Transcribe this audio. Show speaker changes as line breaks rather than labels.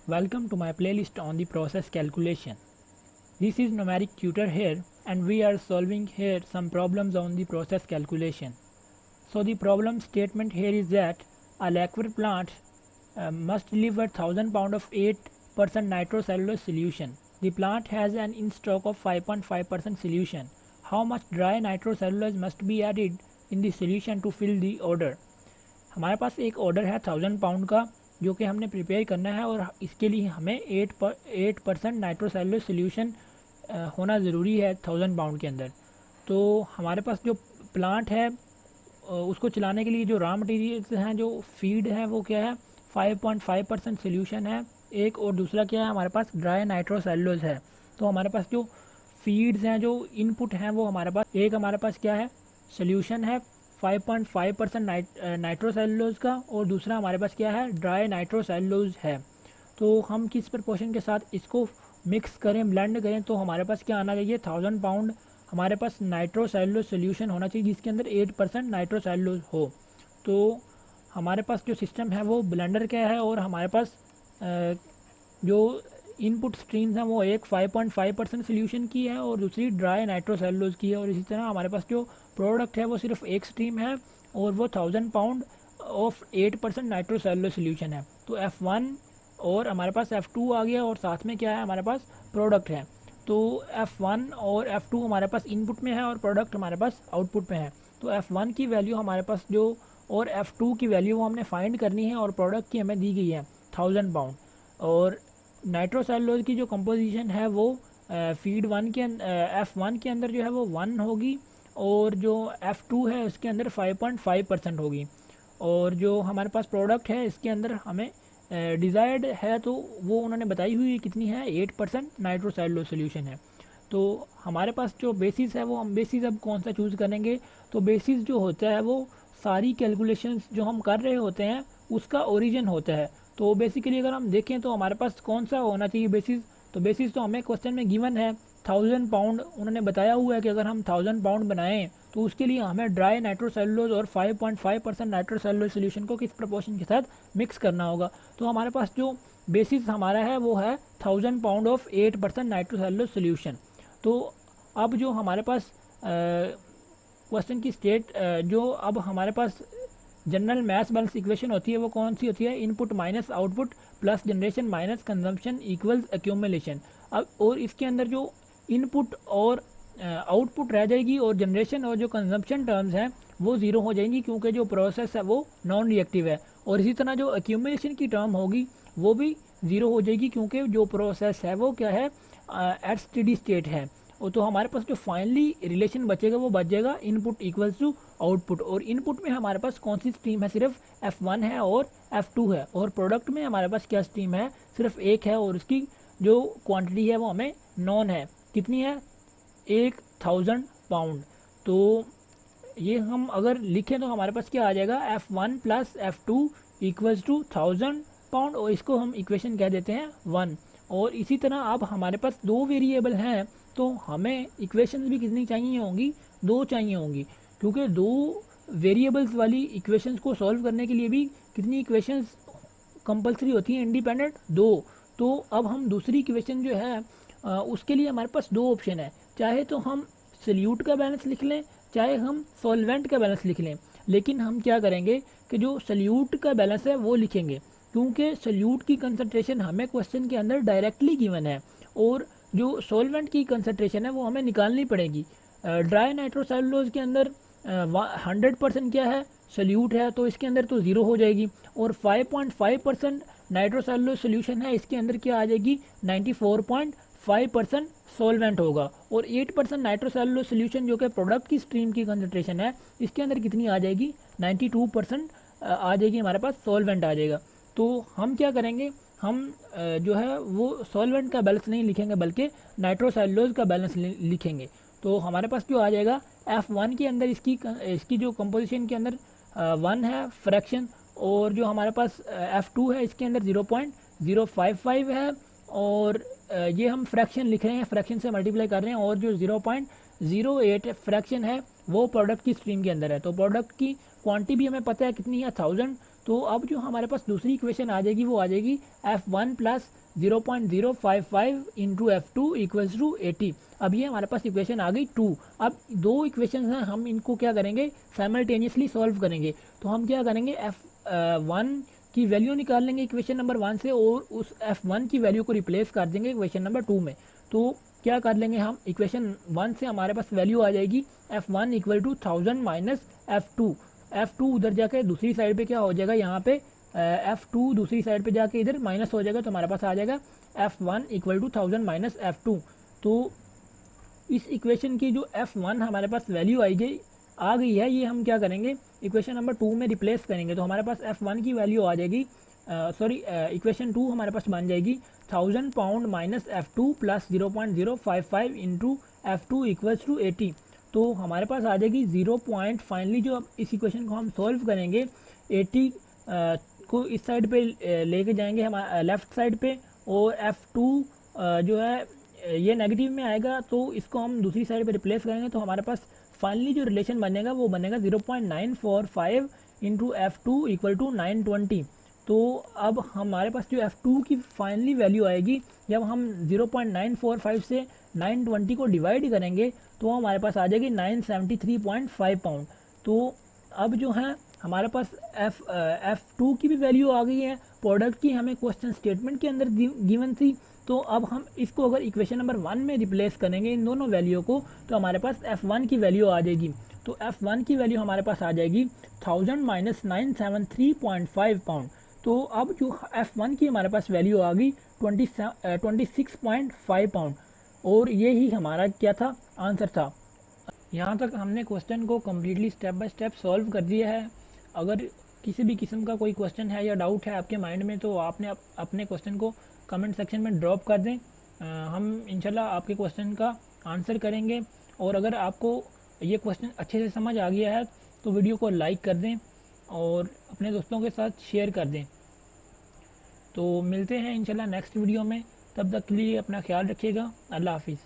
Welcome to my playlist on the process calculation. This is numeric tutor here and we are solving here some problems on the process calculation. So the problem statement here is that a lacquer plant must deliver 1000 pound of 8% nitrocellulose solution. The plant has an in stock of 5.5% solution. How much dry nitrocellulose must be added in the solution to fill the order? हमारे पास एक order है 1000 pound का जो कि हमने prepare करना है और इसके लिए हमें 8% नाइट्रोसेलुलोज सोल्यूशन होना ज़रूरी है 1000 पाउंड के अंदर। तो हमारे पास जो प्लांट है उसको चलाने के लिए जो रॉ मटेरियल्स हैं, जो फीड है, वो क्या है 5.5% सोल्यूशन है एक, और दूसरा क्या है हमारे पास ड्राई नाइट्रोसेलुलोज है। तो हमारे पास जो फीड्स हैं, जो इनपुट हैं, वो हमारे पास एक हमारे पास क्या है सोल्यूशन है 5.5% नाइट्रोसेलुलोज का, और दूसरा हमारे पास क्या है ड्राई नाइट्रोसेलुलोज है। तो हम किस प्रपोर्शन के साथ इसको मिक्स करें, ब्लेंड करें, तो हमारे पास क्या आना चाहिए 1000 पाउंड हमारे पास नाइट्रोसेलुलोज सोल्यूशन होना चाहिए जिसके अंदर 8% नाइट्रोसेलुलोज हो। तो हमारे पास जो सिस्टम है वो ब्लेंडर का है और हमारे पास जो इनपुट स्ट्रीम्स हैं वो एक 5.5% सोल्यूशन की है और दूसरी ड्राई नाइट्रोसेलुलोज की है, और इसी तरह हमारे पास जो प्रोडक्ट है वो सिर्फ एक स्ट्रीम है और वो 1000 पाउंड ऑफ 8% नाइट्रोसेलुलोज सोल्यूशन है। तो F1 और हमारे पास F2 आ गया और साथ में क्या है हमारे पास प्रोडक्ट है। तो F1 और F2 हमारे पास इनपुट में है और प्रोडक्ट हमारे पास आउटपुट में है। तो F1 की वैल्यू हमारे पास जो और F2 की वैल्यू वो हमने फाइंड करनी है और प्रोडक्ट की हमें दी गई है 1000 पाउंड, और नाइट्रोसेलुलोज की जो कंपोजिशन है वो फीड F1 के अंदर जो है वो 1 होगी और जो F2 है उसके अंदर 5.5% होगी, और जो हमारे पास प्रोडक्ट है इसके अंदर हमें डिज़ायर्ड है तो वो उन्होंने बताई हुई कितनी है 8% नाइट्रोसेलुलोज सोल्यूशन है। तो हमारे पास जो बेसिस है वो हम बेसिस अब कौन सा चूज़ करेंगे, तो बेसिस जो होता है वो सारी कैलकुलेशंस जो हम कर रहे होते हैं उसका ओरिजिन होता है। तो बेसिकली अगर हम देखें तो हमारे पास कौन सा होना चाहिए बेसिस, तो बेसिस तो हमें क्वेश्चन में गिवन है 1000 पाउंड, उन्होंने बताया हुआ है कि अगर हम 1000 पाउंड बनाएं तो उसके लिए हमें ड्राई नाइट्रोसेलुलोज और 5.5% नाइट्रोसेलुलोज सोल्यूशन को किस प्रपोर्शन के साथ मिक्स करना होगा। तो हमारे पास जो बेसिस हमारा है वो है 1000 पाउंड ऑफ 8% नाइट्रोसेलुलोज सोल्यूशन। तो अब जो हमारे पास क्वेश्चन की स्टेट जो अब हमारे पास जनरल मैथ बैलेंस इक्वेशन होती है वो कौन सी होती है, input minus output plus generation minus consumption equals accumulation. अब और इसके अंदर जो इनपुट और आउटपुट रह जाएगी और जनरेशन और जो कंजम्पशन टर्म्स हैं वो ज़ीरो हो जाएंगी क्योंकि जो प्रोसेस है वो नॉन रिएक्टिव है, और इसी तरह जो एक्यूमुलेशन की टर्म होगी वो भी ज़ीरो हो जाएगी क्योंकि जो प्रोसेस है वो क्या है एट स्टेडी स्टेट है। और तो हमारे पास जो फाइनली रिलेशन बचेगा वो बच जाएगा इनपुट इक्वल्स टू आउटपुट, और इनपुट में हमारे पास कौन सी स्ट्रीम है सिर्फ F1 है और F2 है, और प्रोडक्ट में हमारे पास क्या स्ट्रीम है सिर्फ एक है और उसकी जो क्वांटिटी है वो हमें नॉन है, कितनी है 1000 पाउंड। तो ये हम अगर लिखें तो हमारे पास क्या आ जाएगा F1 plus F2 equals to 1000 pound, और इसको हम इक्वेशन कह देते हैं 1। और इसी तरह अब हमारे पास दो वेरिएबल हैं तो हमें इक्वेशंस भी कितनी चाहिए होंगी, दो चाहिए होंगी, क्योंकि दो वेरिएबल्स वाली इक्वेशंस को सॉल्व करने के लिए भी कितनी इक्वेशंस कंपलसरी होती हैं, इंडिपेंडेंट दो। तो अब हम दूसरी इक्वेशन जो है उसके लिए हमारे पास दो ऑप्शन है, चाहे तो हम सल्यूट का बैलेंस लिख लें चाहे हम सॉल्वेंट का बैलेंस लिख लें, लेकिन हम क्या करेंगे कि जो सल्यूट का बैलेंस है वो लिखेंगे क्योंकि सल्यूट की कंसंट्रेशन हमें क्वेश्चन के अंदर डायरेक्टली गिवन है और जो सॉल्वेंट की कंसंट्रेशन है वो हमें निकालनी पड़ेगी। ड्राई नाइट्रोसेलुलोज के अंदर 100% क्या है सल्यूट है तो इसके अंदर तो ज़ीरो हो जाएगी, और 5.5% नाइट्रोसेलुलोज सोल्यूशन है इसके अंदर क्या आ जाएगी 94.5% सॉल्वेंट होगा, और 8% नाइट्रोसेलुलोज सोल्यूशन जो कि प्रोडक्ट की स्ट्रीम की कंसंट्रेशन है इसके अंदर कितनी आ जाएगी 92% आ जाएगी, हमारे पास सॉल्वेंट आ जाएगा। तो हम क्या करेंगे, हम जो है वो सॉल्वेंट का बैलेंस नहीं लिखेंगे बल्कि नाइट्रोसेलुलोज का बैलेंस लिखेंगे। तो हमारे पास जो आ जाएगा F1 के अंदर इसकी जो कंपोजिशन के अंदर 1 है फ्रैक्शन, और जो हमारे पास F2 है इसके अंदर 0.055 है, और ये हम फ्रैक्शन लिख रहे हैं, फ्रैक्शन से मल्टीप्लाई कर रहे हैं, और जो 0.08 फ्रैक्शन है वो प्रोडक्ट की स्ट्रीम के अंदर है। तो प्रोडक्ट की क्वांटिटी भी हमें पता है कितनी है 1000, तो अब जो हमारे पास दूसरी इक्वेशन आ जाएगी वो आ जाएगी F1 plus 0.055 into F2 equals to 80। अब ये हमारे पास इक्वेशन आ गई 2। अब दो इक्वेशन हैं, हम इनको क्या करेंगे साइमल्टेनियसली सॉल्व करेंगे। तो हम क्या करेंगे F1 की वैल्यू निकाल लेंगे इक्वेशन नंबर 1 से और उस F1 की वैल्यू को रिप्लेस कर देंगे इक्वेशन नंबर 2 में। तो क्या कर लेंगे हम इक्वेशन 1 से हमारे पास वैल्यू आ जाएगी F1 equal to 1000 minus F2 उधर जाके दूसरी साइड पे क्या हो जाएगा, यहाँ पे F2 दूसरी साइड पे जाके इधर माइनस हो जाएगा, तो हमारे पास आ जाएगा F1 equal to 1000 minus F2। तो इस इक्वेशन की जो F1 हमारे पास वैल्यू आ गई है, ये हम क्या करेंगे इक्वेशन नंबर 2 में रिप्लेस करेंगे। तो हमारे पास F1 की वैल्यू आ जाएगी इक्वेशन 2 हमारे पास बन जाएगी 1000 pound minus F2 plus 0.055 into F2 equals to 80। तो हमारे पास आ जाएगी 0. फाइनली जो अब इस इक्वेशन को हम सॉल्व करेंगे 80 को इस साइड पे लेके जाएंगे हम लेफ़्ट साइड पे, और F2 जो है ये नेगेटिव में आएगा, तो इसको हम दूसरी साइड पे रिप्लेस करेंगे। तो हमारे पास फाइनली जो रिलेशन बनेगा वो बनेगा 0.945 इंटू F2 इक्वल टू 920। तो अब हमारे पास जो F2 की फाइनली वैल्यू आएगी, जब हम 0.945 से 920 को डिवाइड करेंगे तो हमारे पास आ जाएगी 973.5 पाउंड। तो अब जो है हमारे पास F2 की भी वैल्यू आ गई है, प्रोडक्ट की हमें क्वेश्चन स्टेटमेंट के अंदर गिवन थी। तो अब हम इसको अगर इक्वेशन नंबर 1 में रिप्लेस करेंगे इन दोनों वैल्यू को, तो हमारे पास F1 की वैल्यू आ जाएगी। तो F1 की वैल्यू हमारे पास आ जाएगी 1000 माइनस 973.5 पाउंड। तो अब जो F1 की हमारे पास वैल्यू आ गई 26.5 पाउंड, और ये ही हमारा क्या था आंसर था। यहाँ तक हमने क्वेश्चन को completely step by step solve कर दिया है। अगर किसी भी किस्म का कोई क्वेश्चन है या डाउट है आपके माइंड में, तो आपने अपने क्वेश्चन को कमेंट सेक्शन में ड्रॉप कर दें। हम इंशाल्लाह आपके क्वेश्चन का आंसर करेंगे। और अगर आपको ये क्वेश्चन अच्छे से समझ आ गया है तो वीडियो को लाइक कर दें और अपने दोस्तों के साथ शेयर कर दें। तो मिलते हैं इंशाल्लाह नेक्स्ट वीडियो में, तब तक के लिए अपना ख्याल रखिएगा। अल्लाह हाफिज़।